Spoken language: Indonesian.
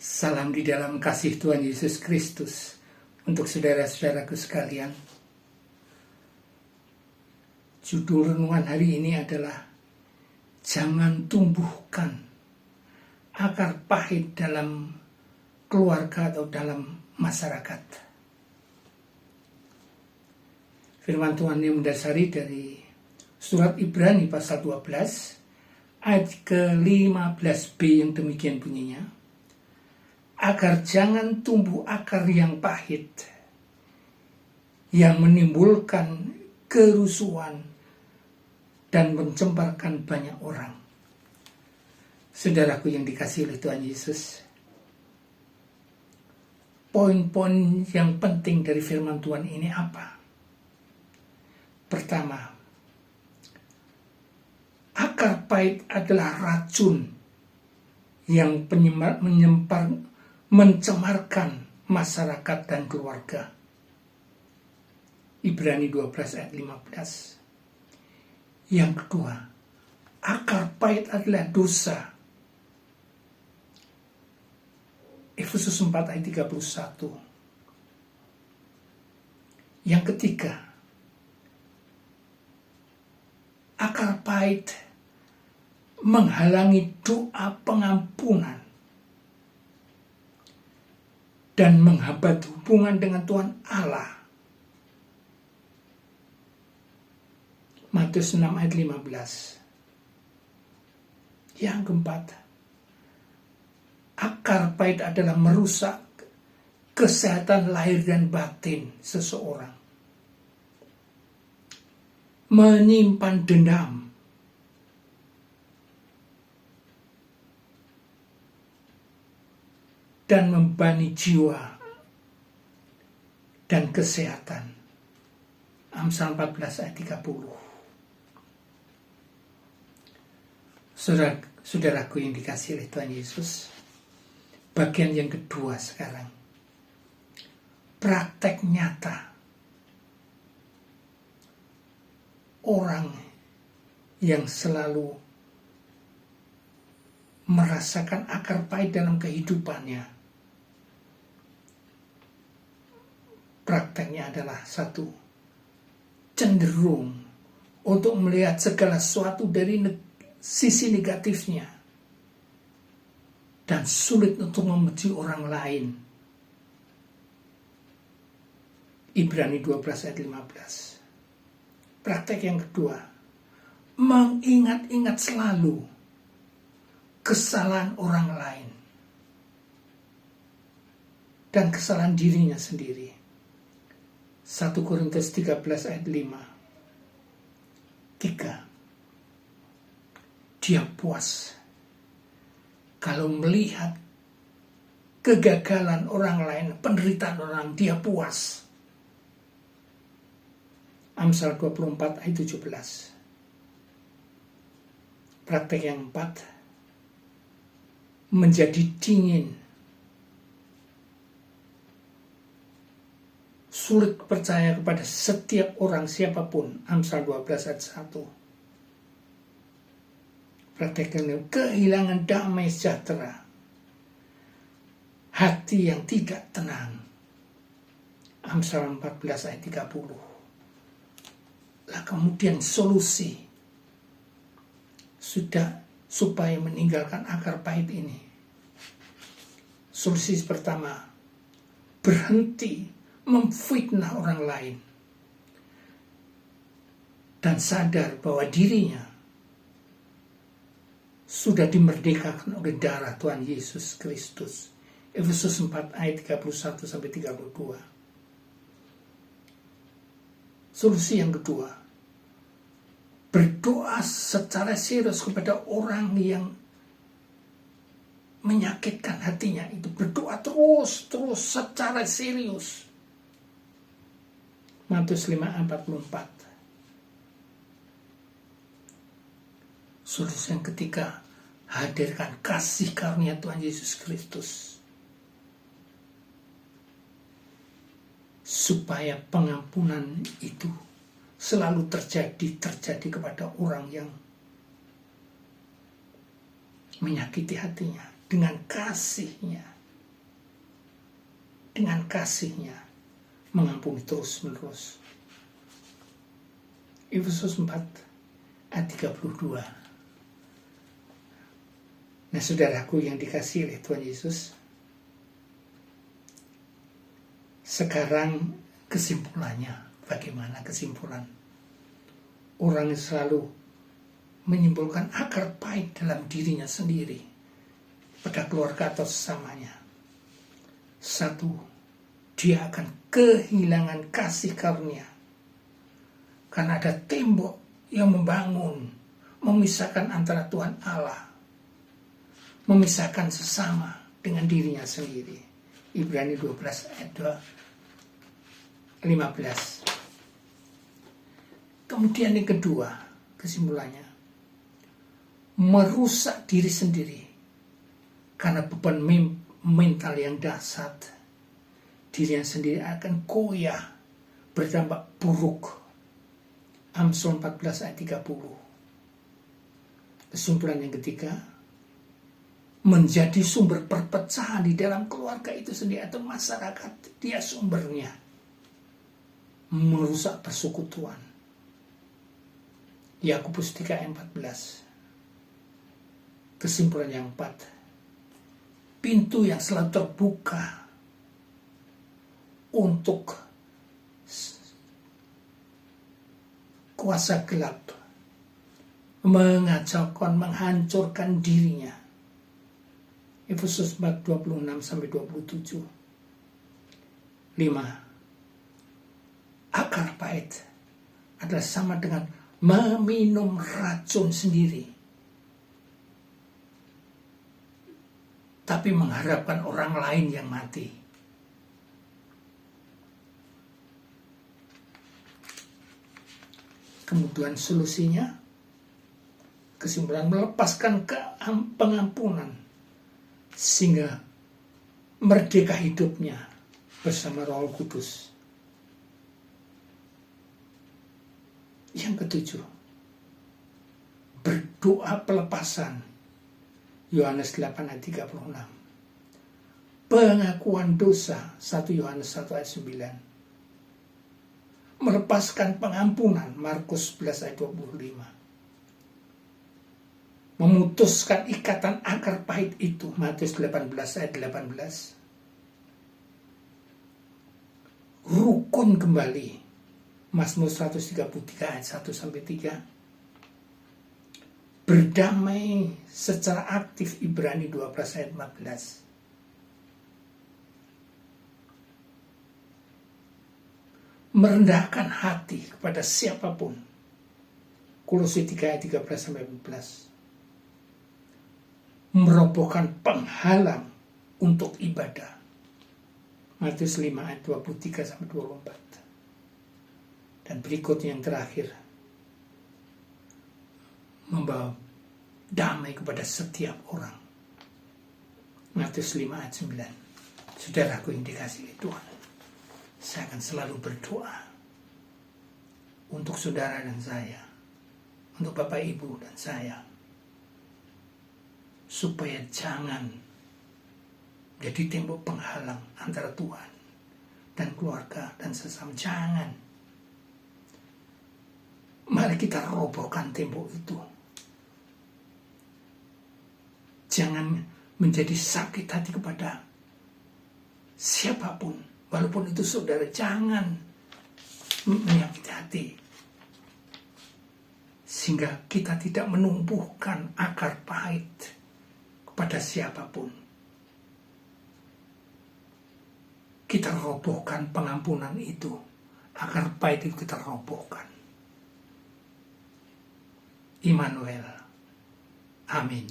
Salam di dalam kasih Tuhan Yesus Kristus untuk saudara-saudaraku sekalian. Judul renungan hari ini adalah jangan tumbuhkan akar pahit dalam keluarga atau dalam masyarakat. Firman Tuhan yang mendasari dari surat Ibrani pasal 12 ayat ke-15b yang demikian bunyinya. Agar jangan tumbuh akar yang pahit, yang menimbulkan kerusuhan dan mencemparkan banyak orang. Saudaraku yang dikasihi oleh Tuhan Yesus, poin-poin yang penting dari firman Tuhan ini apa? Pertama, akar pahit adalah racun yang mencemarkan masyarakat dan keluarga. Ibrani 12 ayat 15. Yang kedua, akar pahit adalah dosa. Efesus 4 ayat 31. Yang ketiga, akar pahit menghalangi doa pengampunan dan menghambat hubungan dengan Tuhan Allah. Matius 6 ayat 15. Yang keempat, akar pahit adalah merusak kesehatan lahir dan batin seseorang. Menyimpan dendam, dan membebani jiwa dan kesehatan. Amsal 14 ayat 30. Saudaraku yang dikasihi oleh Tuhan Yesus, bagian yang kedua sekarang. Praktek nyata orang yang selalu merasakan akar pahit dalam kehidupannya. Prakteknya adalah satu, cenderung untuk melihat segala sesuatu dari sisi negatifnya dan sulit untuk memuji orang lain. Ibrani 12 ayat 15. Praktek yang kedua, mengingat-ingat selalu kesalahan orang lain dan kesalahan dirinya sendiri. 1 Korintus 13 ayat 5. 3. Dia puas kalau melihat kegagalan orang lain, penderitaan orang, dia puas. Amsal 24 ayat 17. Praktek yang 4. Menjadi dingin, sulit percaya kepada setiap orang siapapun. Amsal 12 ayat 1. Praktek yang kehilangan damai sejahtera, hati yang tidak tenang. Amsal 14 ayat 30. Lah kemudian solusi supaya meninggalkan akar pahit ini. Solusi pertama, berhenti memfitnah orang lain dan sadar bahwa dirinya sudah dimerdekakan oleh darah Tuhan Yesus Kristus. Efesus 4 ayat 31 sampai 32. Solusi yang kedua, berdoa secara serius kepada orang yang menyakitkan hatinya. Itu berdoa terus secara serius. Matius 5:44. Solusi yang ketiga, hadirkan kasih karunia Tuhan Yesus Kristus supaya pengampunan itu selalu terjadi kepada orang yang menyakiti hatinya dengan kasih-Nya. dengan kasih-Nya mengampuni terus-menerus. Efesus 4 ayat 32. Nah, saudaraku yang dikasihi oleh Tuhan Yesus, sekarang kesimpulannya, bagaimana kesimpulan? Orang yang selalu menyimpulkan akar pahit dalam dirinya sendiri pada keluarga atau sesamanya. Satu, dia akan kehilangan kasih karunia. Karena ada tembok yang membangun, memisahkan antara Tuhan Allah, memisahkan sesama dengan dirinya sendiri. Ibrani 12 ayat 15. Kemudian yang kedua, kesimpulannya, merusak diri sendiri karena beban mental yang dahsyat. Dirinya sendiri akan goyah, berdampak buruk. Amsal 14 ayat 30. Kesimpulan yang ketiga, menjadi sumber perpecahan di dalam keluarga itu sendiri atau masyarakat, dia sumbernya. Merusak persekutuan. Yakobus 3 ayat 14. Kesimpulan yang keempat, pintu yang selalu terbuka untuk kuasa gelap mengacaukan, menghancurkan dirinya. Efesus 4 26-27. 5. Akar pahit adalah sama dengan meminum racun sendiri, tapi mengharapkan orang lain yang mati. Kemudian solusinya, kesimpulan, melepaskan pengampunan sehingga merdeka hidupnya bersama Roh Kudus. Yang ketujuh, berdoa pelepasan. Yohanes 8 ayat 36. Pengakuan dosa 1 Yohanes 1 ayat 9. Melepaskan pengampunan Markus 11 ayat 25. Memutuskan ikatan akar pahit itu Matius 18 ayat 18. Rukun kembali Mazmur 133 ayat 1-3. Berdamai secara aktif Ibrani 12 ayat 14. Merendahkan hati kepada siapapun. Kolose 3 ayat 13-14. Merobohkan penghalang untuk ibadah. Matius 5 ayat 23-24. Dan berikutnya yang terakhir, membawa damai kepada setiap orang. Matius 5 ayat 9. Saudaraku yang dikasihi Tuhan, saya akan selalu berdoa untuk saudara dan saya, untuk Bapak Ibu dan saya, supaya jangan jadi tembok penghalang antara Tuhan dan keluarga dan sesama. Jangan. Mari kita robohkan tembok itu. Jangan menjadi sakit hati kepada siapapun, walaupun itu saudara. Jangan menyakiti hati, sehingga kita tidak menumbuhkan akar pahit kepada siapapun. Kita robohkan pengampunan itu, akar pahit itu kita robohkan. Immanuel. Amin.